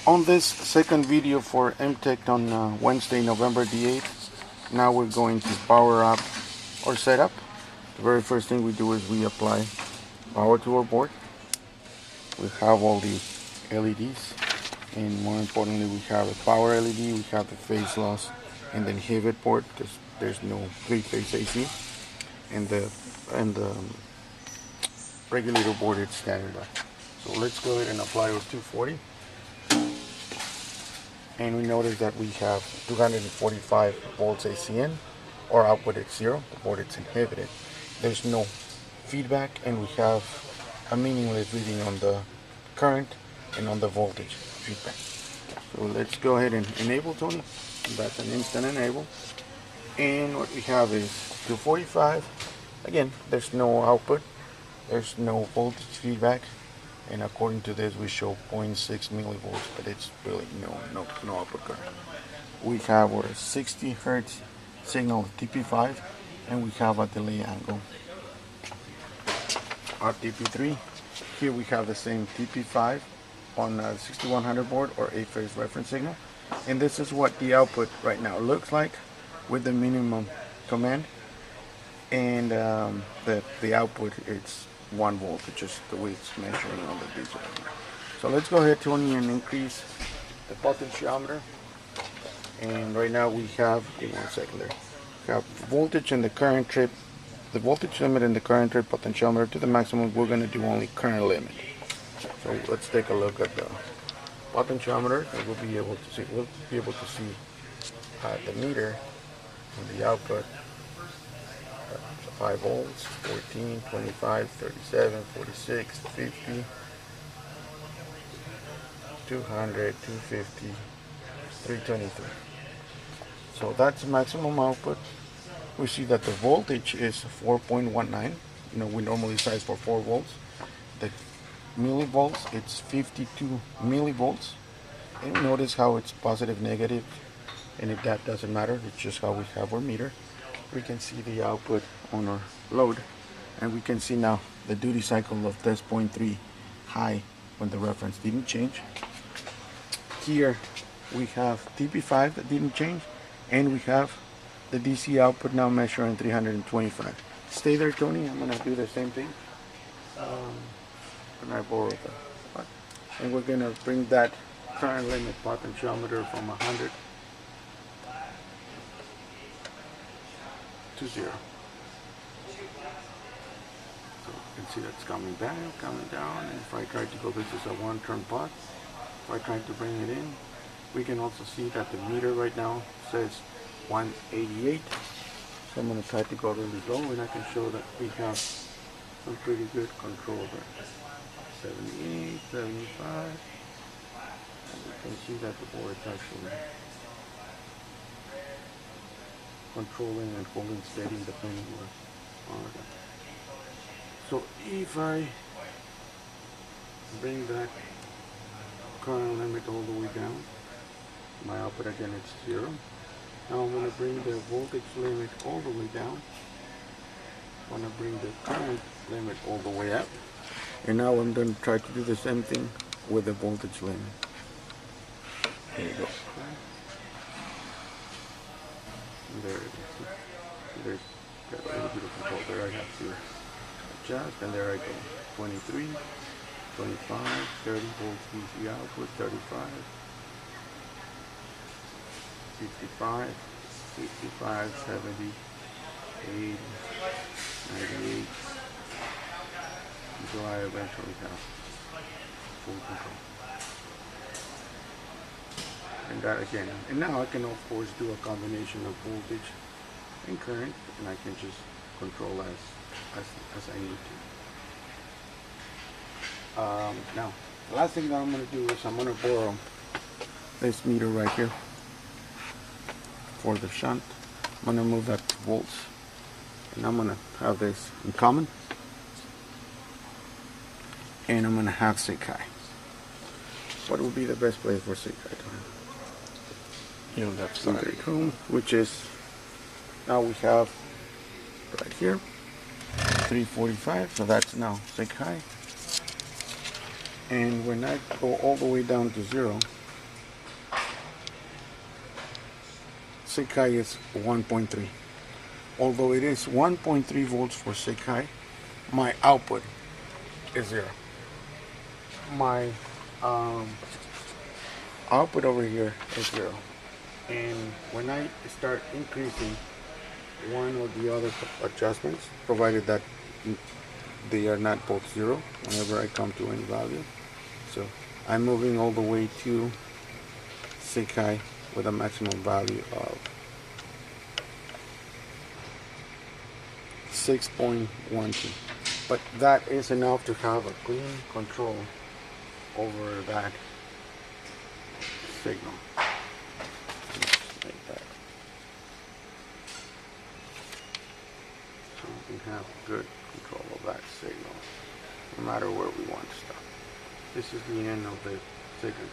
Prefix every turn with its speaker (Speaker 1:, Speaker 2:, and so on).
Speaker 1: On this second video for EMTech on Wednesday, November the 8th, now we're going to power up our setup. The very first thing we do is we apply power to our board. We have all the LEDs, and more importantly we have a power LED, we have the phase loss and the inhibit port because there's no three-phase AC, and the regulator board is standard. So let's go ahead and apply our 240. And we notice that we have 245 volts AC in. Our output is 0, the board is inhibited. There's no feedback, and we have a meaningless reading on the current and on the voltage feedback. So let's go ahead and enable, Tony. That's an instant enable. And what we have is 245. Again, there's no output, there's no voltage feedback. And according to this, we show 0.6 millivolts, but it's really no output current. We have our 60 hertz signal TP5, and we have a delay angle. Our TP3, here we have the same TP5 on a 6100 board or 8-phase reference signal. And this is what the output right now looks like with the minimum command. And the output, it's 1 volt, which is the way it's measuring on the digital. So let's go ahead, Tony, and increase the potentiometer. And right now we have, give me 1 second there, we have voltage and the current trip, the voltage limit and the current trip potentiometer to the maximum. We're going to do only current limit. So let's take a look at the potentiometer, and we'll be able to see the meter and the output. 5 volts, 14, 25, 37, 46, 50, 200, 250, 323. So that's maximum output. We see that the voltage is 4.19. We normally size for 4 volts. The millivolts, it's 52 millivolts. And notice how it's positive, negative, and if that doesn't matter, it's just how we have our meter. We can see the output on our load, and we can see now the duty cycle of this 0.3 high when the reference didn't change. Here we have TP5 that didn't change, and we have the DC output now measuring 325. Stay there, Tony. I'm gonna do the same thing. And I borrow the, and we're gonna bring that current limit potentiometer from 100 to 0. So you can see that's coming back, coming down, and if I try to go, this is a 1-turn pot. If I try to bring it in, we can also see that the meter right now says 188. So I'm going to try to go really low, and I can show that we have some pretty good control there. 78, 75, and we can see that the board is actually controlling and holding steady depending on it. So if I bring that current limit all the way down, my output again is 0. Now I'm going to bring the voltage limit all the way down. I'm going to bring the current limit all the way up. And now I'm going to try to do the same thing with the voltage limit. There you go. There it is. There's got a little bit of control there. I have to adjust, and there I go. 23, 25, 30 volts DC output, 35, 55, 65, 70, 80, 98, until I eventually have full control. And that again, and now I can of course do a combination of voltage and current, and I can just control as I need to. Now, the last thing that I'm going to do is I'm going to borrow this meter right here for the shunt. I'm going to move that to volts, and I'm going to have this in common, and I'm going to have sig high. What would be the best place for sig high to have? Left side home, which is, now we have right here 345, so that's now sig high. And when I go all the way down to 0, SIG high is 1.3. Although it is 1.3 volts for SIG high, my output is 0. My output over here is 0. And when I start increasing one or the other adjustments, provided that they are not both 0 whenever I come to any value. So I'm moving all the way to SIG high with a maximum value of 6.12. But that is enough to have a clean control over that signal. Just like that. So we can have good control of that signal, no matter where we want to stop. This is the end of the signal.